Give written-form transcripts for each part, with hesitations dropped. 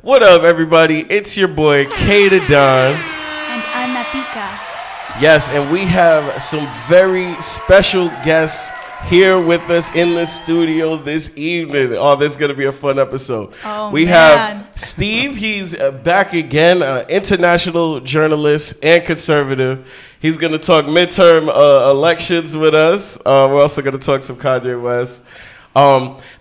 What up, everybody? It's your boy, K to Don. And I'm Natica. Yes, and we have some very special guests here with us in the studio this evening. Oh, this is going to be a fun episode. We have Steve. He's back again, international journalist and conservative. He's going to talk midterm elections with us. We're also going to talk some Kanye West.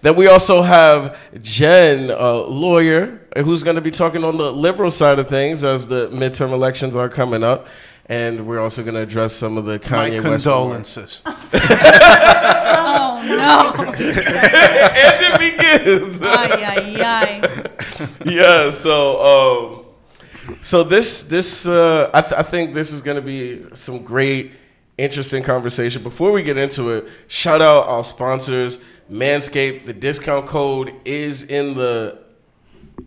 Then we also have Jen, a lawyer, who's going to be talking on the liberal side of things as the midterm elections are coming up. And we're also going to address some of the Kanye West. My condolences. Oh, no. And it begins. Ay, ay, ay. Yeah, so I think this is going to be some great, interesting conversation. Before we get into it, shout out our sponsors, Manscaped. The discount code is in the,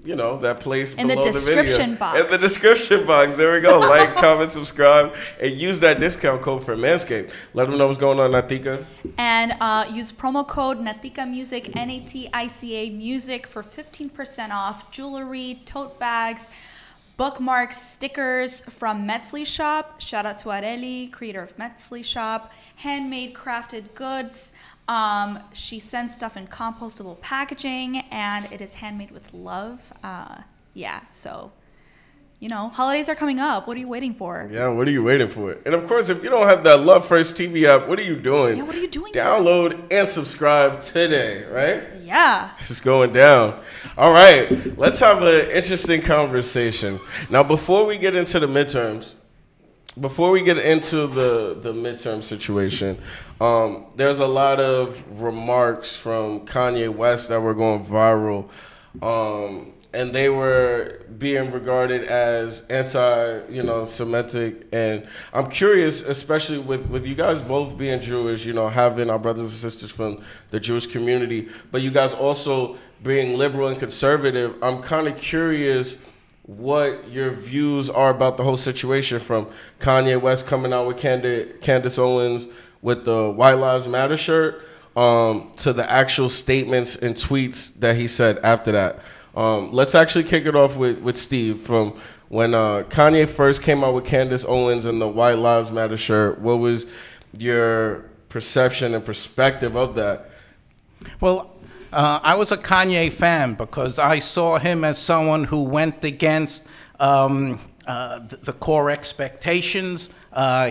that place in below the description box. In the description box. There we go. Like, comment, subscribe, and use that discount code for Manscaped. Let them know what's going on, Natica. And use promo code Natica Music, Natica Music, for 15% off jewelry, tote bags, bookmarks, stickers from Metzli Shop. Shout out to Areli, creator of Metzli Shop. Handmade crafted goods. She sends stuff in compostable packaging, and it is handmade with love. So, holidays are coming up. What are you waiting for? Yeah, what are you waiting for? And of course, if you don't have that Love First TV app, what are you doing? Yeah, what are you doing? Download and subscribe today, right? Yeah. It's going down. All right, let's have an interesting conversation. Now, before we get into the midterms, before we get into the midterm situation, there's a lot of remarks from Kanye West that were going viral, and they were being regarded as anti-Semitic. And I'm curious, especially with you guys both being Jewish, having our brothers and sisters from the Jewish community, but you guys also being liberal and conservative. I'm kind of curious what your views are about the whole situation, from Kanye West coming out with Candace Owens with the White Lives Matter shirt, to the actual statements and tweets that he said after that. Let's actually kick it off with Steve. From when Kanye first came out with Candace Owens and the White Lives Matter shirt, what was your perception and perspective of that? Well, I was a Kanye fan because I saw him as someone who went against the core expectations.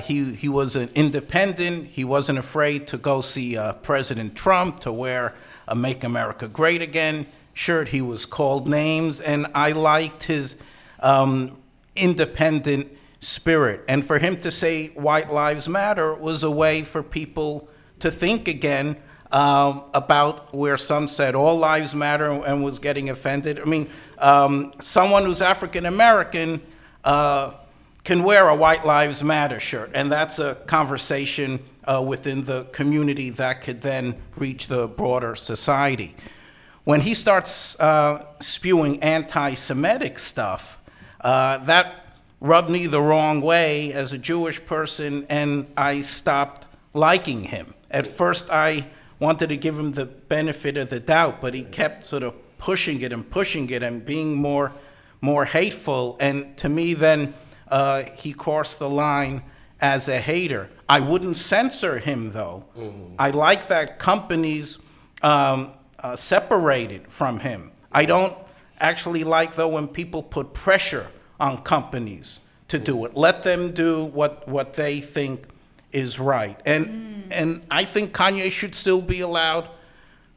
He was an independent. He wasn't afraid to go see President Trump, to wear a Make America Great Again shirt. He was called names, and I liked his independent spirit. And for him to say White Lives Matter was a way for people to think again about where some said all lives matter and was getting offended. I mean, someone who's African American can wear a White Lives Matter shirt, and that's a conversation within the community that could then reach the broader society. When he starts spewing anti-Semitic stuff, that rubbed me the wrong way as a Jewish person, and I stopped liking him. At first, I wanted to give him the benefit of the doubt, but he kept sort of pushing it and being more hateful. And to me, then he crossed the line as a hater. I wouldn't censor him, though. Mm-hmm. I like that companies separated from him. I don't actually like, though, when people put pressure on companies to do it. Let them do what they think is right. And I think Kanye should still be allowed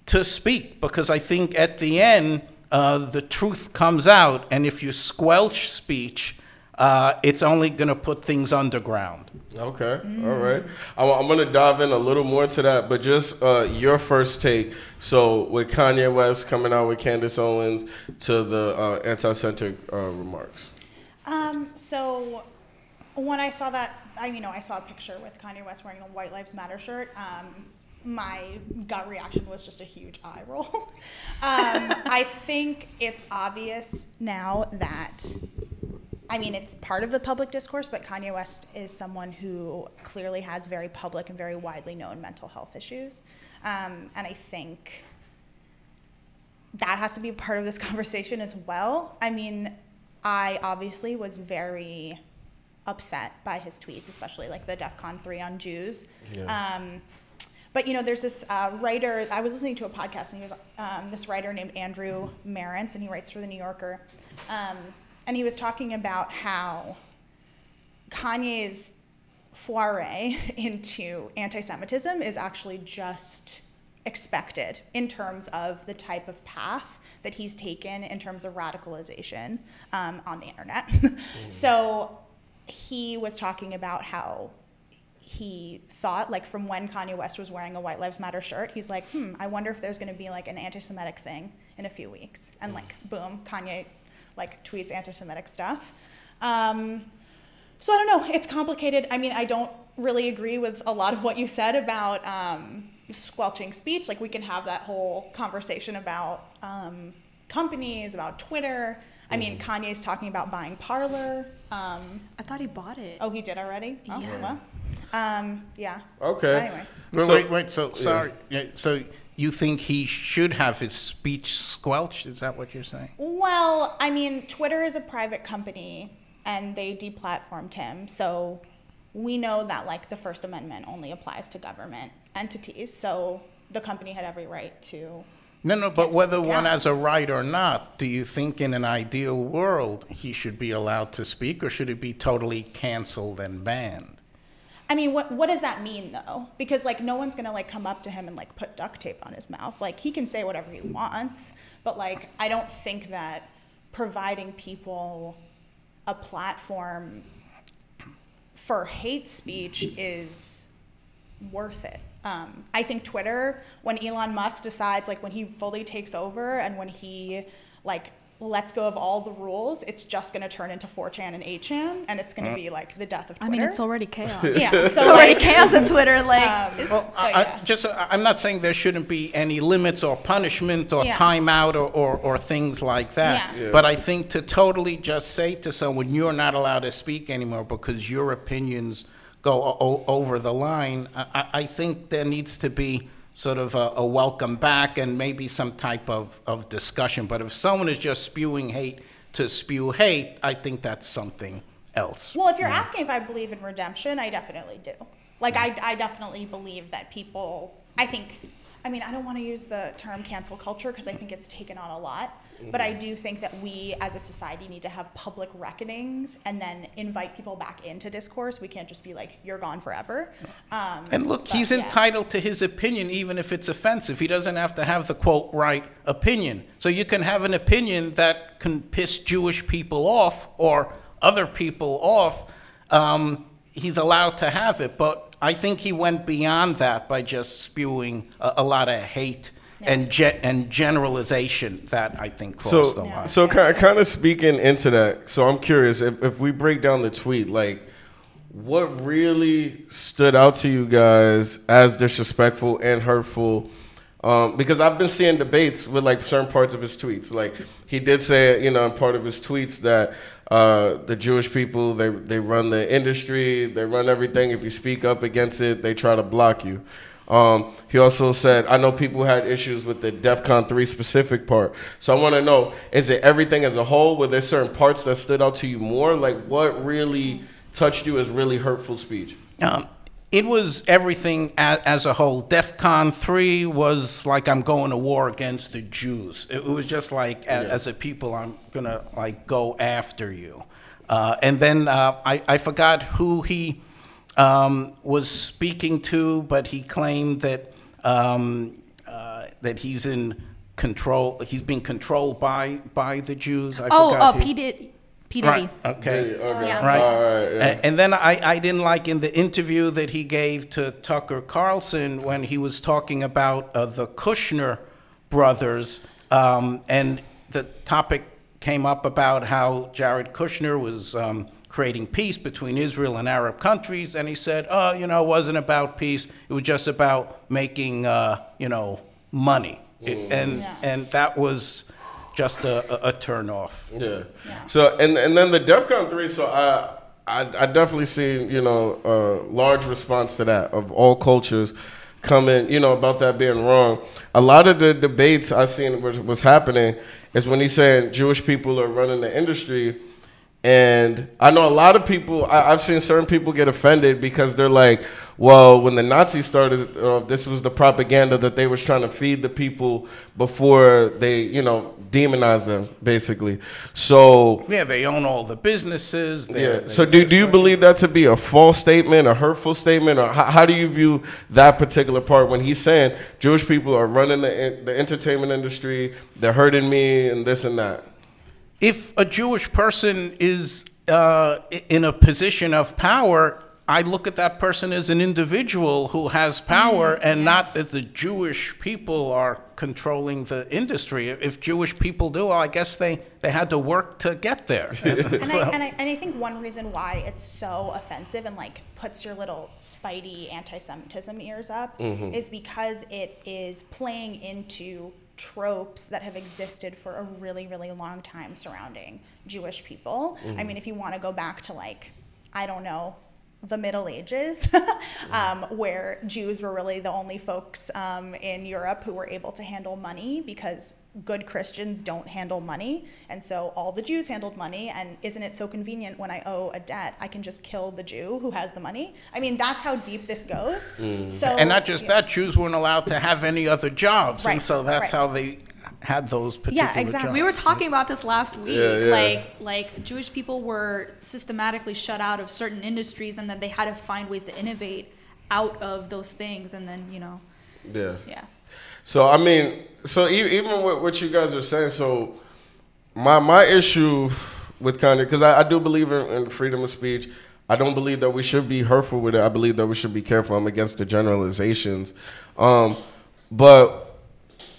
to speak, because I think at the end, the truth comes out, and if you squelch speech, it's only going to put things underground. Okay, all right. I'm going to dive in a little more to that, but just your first take. So with Kanye West coming out with Candace Owens to the anti-Semitic remarks. So when I saw that, I saw a picture with Kanye West wearing a White Lives Matter shirt. My gut reaction was just a huge eye roll. I think it's obvious now that, it's part of the public discourse, but Kanye West is someone who clearly has very public and very widely known mental health issues. And I think that has to be part of this conversation as well. I mean, I obviously was very upset by his tweets, especially like the DEFCON 3 on Jews. Yeah. But you know, there's this writer. I was listening to a podcast, and he was this writer named Andrew Marantz, and he writes for the New Yorker. And he was talking about how Kanye's foray into anti-Semitism is actually just expected in terms of the type of path that he's taken in terms of radicalization on the internet. So he was talking about how he thought, like, from when Kanye West was wearing a White Lives Matter shirt, he's like, I wonder if there's going to be like an anti-Semitic thing in a few weeks. And like, boom, Kanye like tweets anti-Semitic stuff. So I don't know, it's complicated. I mean, I don't really agree with a lot of what you said about squelching speech. Like, we can have that whole conversation about companies, about Twitter. I mean, Kanye's talking about buying Parler. I thought he bought it. Oh, he did already? Oh, yeah. Well. Yeah. Okay. Anyway. Wait. So sorry. Yeah, so you think he should have his speech squelched? Is that what you're saying? Well, I mean, Twitter is a private company, and they deplatformed him. So we know that like the First Amendment only applies to government entities. So the company had every right to. No, but whether one has a right or not, do you think in an ideal world he should be allowed to speak, or should it be totally canceled and banned? I mean, what does that mean, though? Because, like, no one's going to, like, come up to him and, like, put duct tape on his mouth. Like, he can say whatever he wants, but, like, I don't think that providing people a platform for hate speech is worth it. I think Twitter, when Elon Musk decides, like, when he fully takes over and when he, like, lets go of all the rules, it's just going to turn into 4chan and 8chan, and it's going to be like the death of Twitter. I mean, it's already chaos. Yeah, so it's already chaos on Twitter. Like, I'm not saying there shouldn't be any limits or punishment or timeout or things like that. Yeah. But I think to totally just say to someone, you're not allowed to speak anymore because your opinions go over the line, I think there needs to be sort of a welcome back and maybe some type of discussion. But if someone is just spewing hate to spew hate, I think that's something else. Well, if you're asking if I believe in redemption, I definitely do. Like, I definitely believe that people, I don't want to use the term cancel culture because I think it's taken on a lot. But I do think that we as a society need to have public reckonings and then invite people back into discourse. We can't just be like, you're gone forever. And look, he's entitled to his opinion even if it's offensive. He doesn't have to have the, quote, right opinion. So you can have an opinion that can piss Jewish people off or other people off. He's allowed to have it. But I think he went beyond that by just spewing a lot of hate and generalization that I think crossed the line. So kind of speaking into that, so I'm curious, if we break down the tweet, like, what really stood out to you guys as disrespectful and hurtful? Because I've been seeing debates with, like, certain parts of his tweets. Like, he did say, in part of his tweets that the Jewish people, they run the industry, they run everything. If you speak up against it, they try to block you. He also said, I know people had issues with the DEFCON 3 specific part. So I want to know, is it everything as a whole? Were there certain parts that stood out to you more? Like, what really touched you as really hurtful speech? It was everything as a whole. DEFCON 3 was like, I'm going to war against the Jews. It was just like, as a people, I'm going to, like, go after you. And then I forgot who he was speaking to, but he claimed that that he's in control. He's being controlled by the Jews. P. Diddy. Right. Okay. Yeah. Right. Yeah. And then I didn't like in the interview that he gave to Tucker Carlson when he was talking about the Kushner brothers, and the topic came up about how Jared Kushner was creating peace between Israel and Arab countries, and he said, it wasn't about peace. It was just about making, money. And that was just a turn off. Yeah. So, and then the DEFCON 3, so I definitely see, a large response to that of all cultures coming, you know, about that being wrong. A lot of the debates I seen was happening is when he's saying Jewish people are running the industry. And I know a lot of people, I've seen certain people get offended because they're like, well, when the Nazis started, this was the propaganda that they was trying to feed the people before they, you know, demonize them, basically. So yeah, they own all the businesses. So do you believe that to be a false statement, a hurtful statement, or how do you view that particular part when he's saying Jewish people are running the entertainment industry, they're hurting me, and this and that? If a Jewish person is in a position of power, I look at that person as an individual who has power, and not that the Jewish people are controlling the industry. If Jewish people do, well, I guess they had to work to get there. And I think one reason why it's so offensive and like puts your little spidey anti-Semitism ears up is because it is playing into tropes that have existed for a really, really long time surrounding Jewish people. I mean, if you want to go back to like, I don't know, the Middle Ages, where Jews were really the only folks in Europe who were able to handle money because good Christians don't handle money. And so all the Jews handled money. And isn't it so convenient when I owe a debt, I can just kill the Jew who has the money? I mean, that's how deep this goes. So, and not just that, Jews weren't allowed to have any other jobs. Right, And so that's how they had those particular exactly. jobs. We were talking about this last week. Yeah. Like Jewish people were systematically shut out of certain industries, and then they had to find ways to innovate out of those things, and then, you know. Yeah. So I mean, so even with what you guys are saying, so my issue with Kanye, because I do believe in freedom of speech. I don't believe that we should be hurtful with it. I believe that we should be careful. I'm against the generalizations, but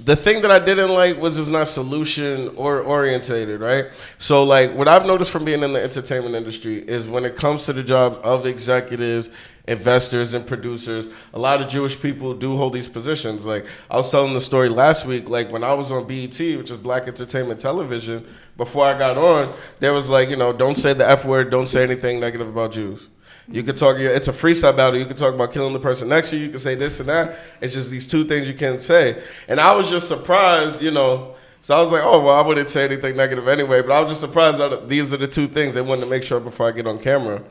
the thing that I didn't like was it's not solution or orientated, right? So like what I've noticed from being in the entertainment industry is when it comes to the jobs of executives, investors, and producers, a lot of Jewish people do hold these positions. Like I was telling the story last week, like when I was on BET, which is Black Entertainment Television, before I got on, there was like, you know, don't say the F word, don't say anything negative about Jews. You could talk, it's a freestyle battle. You could talk about killing the person next to you. You could say this and that. It's just these two things you can't say. And I was just surprised, you know. So I was like, oh, well, I wouldn't say anything negative anyway. But I was just surprised that these are the two things they wanted to make sure before I get on camera.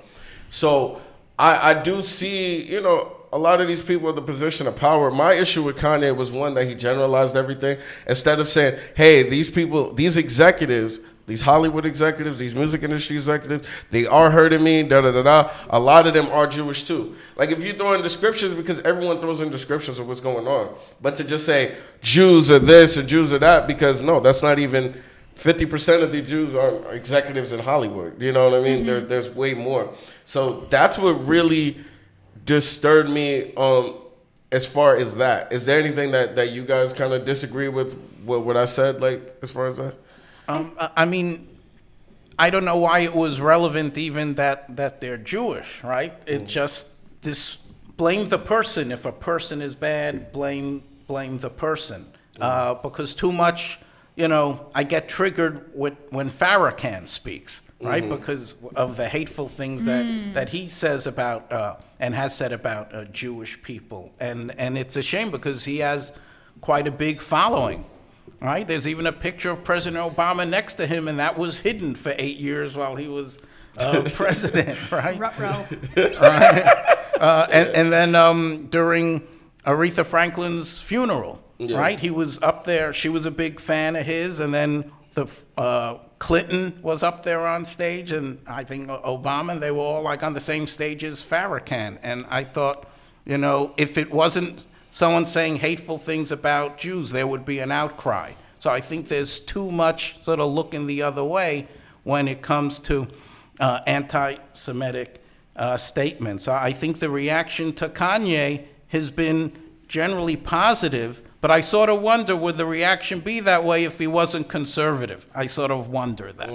So I do see, you know, a lot of these people in the position of power. My issue with Kanye was one, that he generalized everything. Instead of saying, hey, these people, these executives, these Hollywood executives, these music industry executives, they are hurting me, da-da-da-da. A lot of them are Jewish too. Like if you throw in descriptions, because everyone throws in descriptions of what's going on. But to just say Jews are this or Jews are that, because no, that's not even 50% of the Jews are executives in Hollywood. You know what I mean? There's way more. So that's what really disturbed me as far as that. Is there anything that you guys kind of disagree with what I said, like as far as that? I mean, I don't know why it was relevant even that they're Jewish, right? It just, this, blame the person. If a person is bad, blame the person. Because too much, you know, I get triggered when Farrakhan speaks, right? Because of the hateful things that he says about, and has said about Jewish people. And it's a shame because he has quite a big following. Right? There's even a picture of President Obama next to him, and that was hidden for 8 years while he was president, right? Ruh-roh. And then during Aretha Franklin's funeral, right? He was up there. She was a big fan of his, and then Clinton was up there on stage, and I think Obama, they were all like on the same stage as Farrakhan. And I thought, you know, if it wasn't someone saying hateful things about Jews, there would be an outcry. So I think there's too much sort of looking the other way when it comes to anti-Semitic statements. I think the reaction to Kanye has been generally positive, but I sort of wonder, would the reaction be that way if he wasn't conservative? I sort of wonder that.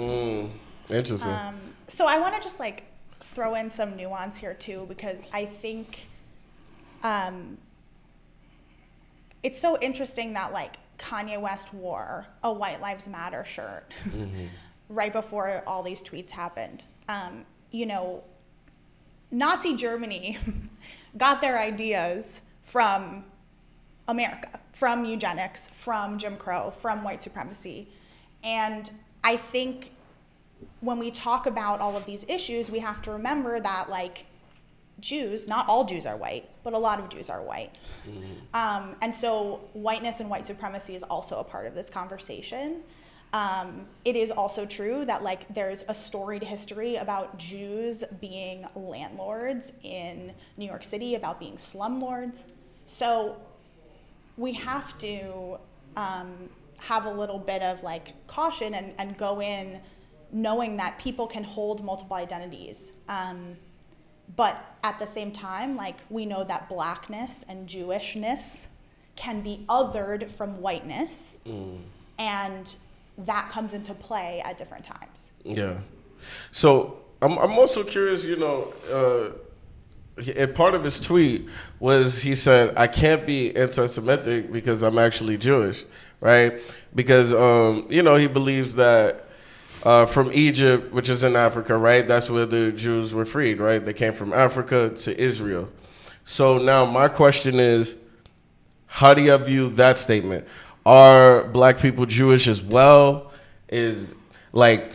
Interesting. So I want to just like throw in some nuance here too, because I think it's so interesting that like Kanye West wore a White Lives Matter shirt right before all these tweets happened. You know, Nazi Germany got their ideas from America, from eugenics, from Jim Crow, from white supremacy. And I think when we talk about all of these issues, we have to remember that, like, Jews, not all Jews are white, but a lot of Jews are white. And so whiteness and white supremacy is also a part of this conversation. It is also true that, like, there's a storied history about Jews being landlords in New York City, about being slumlords. So we have to have a little bit of, like, caution and go in knowing that people can hold multiple identities. But at the same time, like, we know that blackness and Jewishness can be othered from whiteness, and that comes into play at different times. Yeah. So I'm also curious, you know, and part of his tweet was he said, I can't be anti-Semitic because I'm actually Jewish, right? Because, you know, he believes that from Egypt, which is in Africa, right? That's where the Jews were freed, right? They came from Africa to Israel. So now my question is, how do you view that statement? Are black people Jewish as well? Is, like,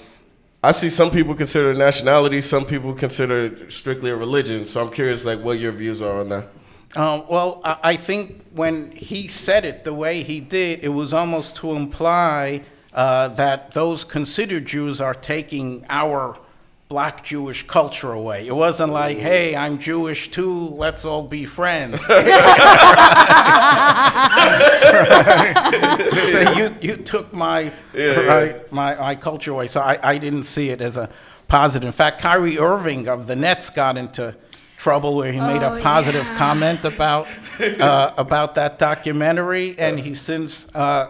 I see some people consider it nationality, some people consider it strictly a religion. So I'm curious, like, what your views are on that. Well, I think when he said it the way he did, it was almost to imply that those considered Jews are taking our black Jewish culture away. It wasn't like, hey, I'm Jewish too, let's all be friends. So you took my culture away. So I didn't see it as a positive. In fact, Kyrie Irving of the Nets got into trouble where he made a positive comment about that documentary, and he since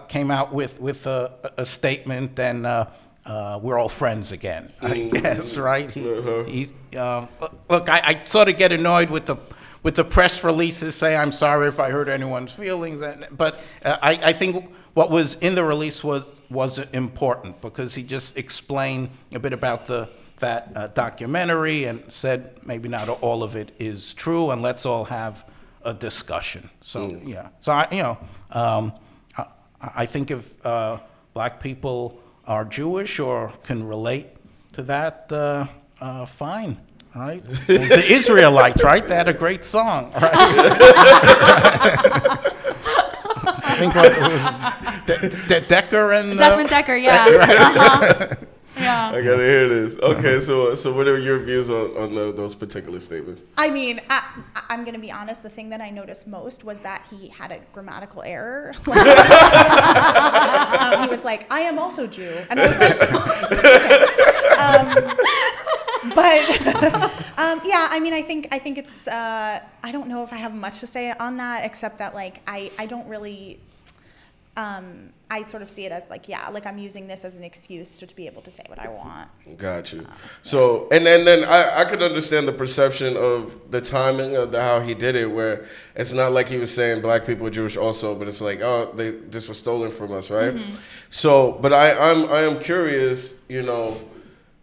came out with a statement, and we're all friends again, I guess, right? Look, I sort of get annoyed with the press releases say, I'm sorry if I hurt anyone's feelings, but I think what was in the release was important, because he just explained a bit about that documentary and said maybe not all of it is true, and let's all have a discussion. So yeah, so I think if black people are Jewish or can relate to that, fine, right? Well, the Israelites, right? They had a great song, right? I think what was Decker and Desmond Decker, yeah. Right. Yeah. I gotta hear this. Okay, so what are your views on those particular statements? I mean, I'm going to be honest. The thing that I noticed most was that he had a grammatical error. He was like, I am also Jew. And I was like, yeah, I mean, I think it's, I don't know if I have much to say on that, except that, like, I don't really, I sort of see it as, like, yeah, like, I'm using this as an excuse to be able to say what I want. Got you. So, and then I could understand the perception of the timing of how he did it, where it's not like he was saying black people are Jewish also, but it's like, oh, this was stolen from us, right? Mm-hmm. So, but I am curious, you know,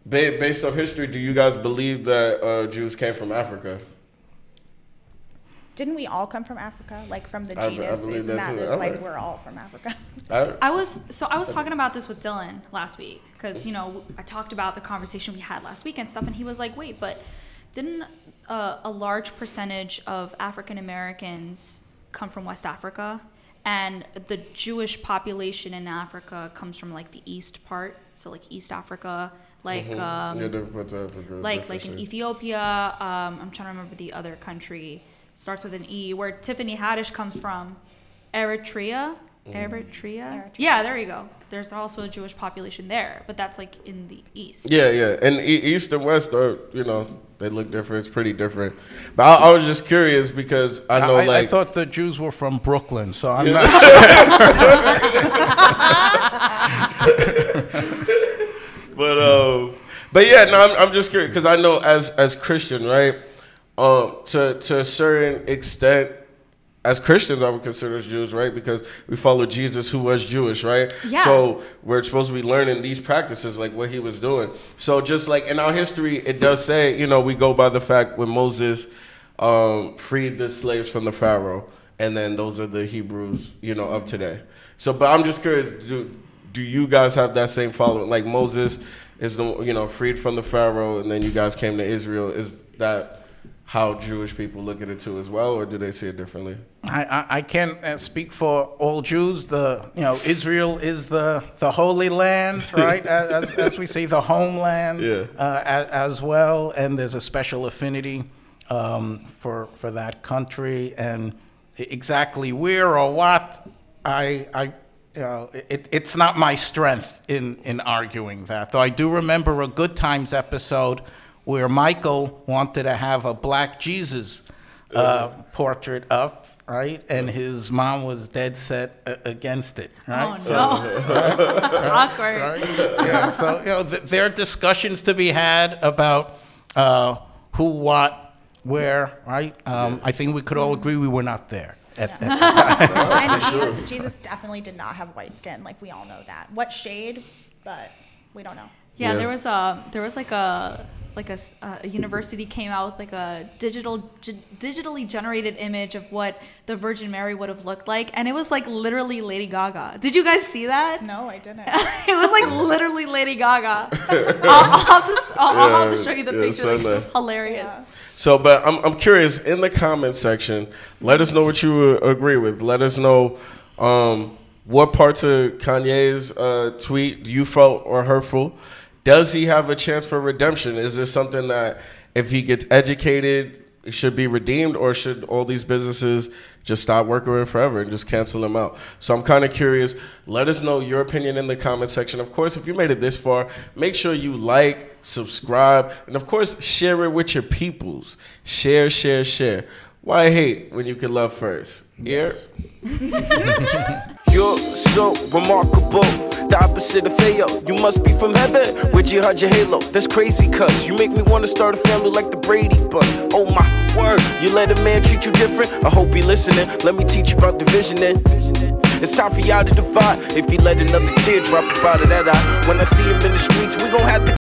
based off history, do you guys believe that Jews came from Africa? Didn't we all come from Africa? Like, from the genus? Isn't that there's like, we're all from Africa? I was talking about this with Dylan last week, because, you know, I talked about the conversation we had last week and stuff, and he was like, wait, but didn't a large percentage of African Americans come from West Africa? And the Jewish population in Africa comes from, like, the east part, so, like, East Africa, like different parts of Africa, like in Ethiopia. I'm trying to remember the other country. Starts with an E, where Tiffany Haddish comes from. Eritrea? Yeah, there you go. There's also a Jewish population there, but that's, like, in the east. Yeah. And east and west are, you know, they look different. It's pretty different. But I was just curious because I know, I thought the Jews were from Brooklyn, so I'm not. But yeah, no, I'm just curious because I know as Christian, right? To a certain extent, as Christians, I would consider us Jews, right? Because we follow Jesus, who was Jewish, right? Yeah. So we're supposed to be learning these practices, like what he was doing. So just like in our history, it does say, you know, we go by the fact when Moses freed the slaves from the Pharaoh. and then those are the Hebrews, you know, of today. So, but I'm just curious, do you guys have that same following? Like Moses is the, you know, freed from the Pharaoh, and then you guys came to Israel. Is that how Jewish people look at it too as well, or do they see it differently? I can't speak for all Jews. Israel is the Holy Land, right? as we say, the homeland, as well. And there's a special affinity for that country, and exactly where or what, it's not my strength in arguing that. Though I do remember a Good Times episode where Michael wanted to have a black Jesus portrait up, right? And his mom was dead set against it, right? Oh, no. Awkward. Right? Yeah, so, there are discussions to be had about who, what, where, right? I think we could all agree we were not there at the time. And Jesus definitely did not have white skin. Like, we all know that. What shade? But we don't know. Yeah, there was like a university came out with like a digitally generated image of what the Virgin Mary would have looked like, and it was like literally Lady Gaga. Did you guys see that? No, I didn't. It was like literally Lady Gaga. I'll have to show you the picture. Like, this is hilarious. Yeah. So, but I'm curious, in the comments section, let us know what you agree with. Let us know what parts of Kanye's tweet you felt are hurtful. Does he have a chance for redemption? Is this something that if he gets educated, it should be redeemed, or should all these businesses just stop working with him forever and just cancel him out? So I'm kind of curious. Let us know your opinion in the comment section. Of course, if you made it this far, make sure you like, subscribe, and of course, share it with your peoples. Share, share, share. Why hate when you can love first? Yeah. You're so remarkable, the opposite of Fayo. You must be from heaven, where'd you hide your halo? That's crazy, cuz you make me want to start a family like the Brady Bunch. Oh my word, you let a man treat you different? I hope he listening, let me teach you about division then. It's time for y'all to divide. If he let another tear drop up out of that eye, when I see him in the streets, we gon' have to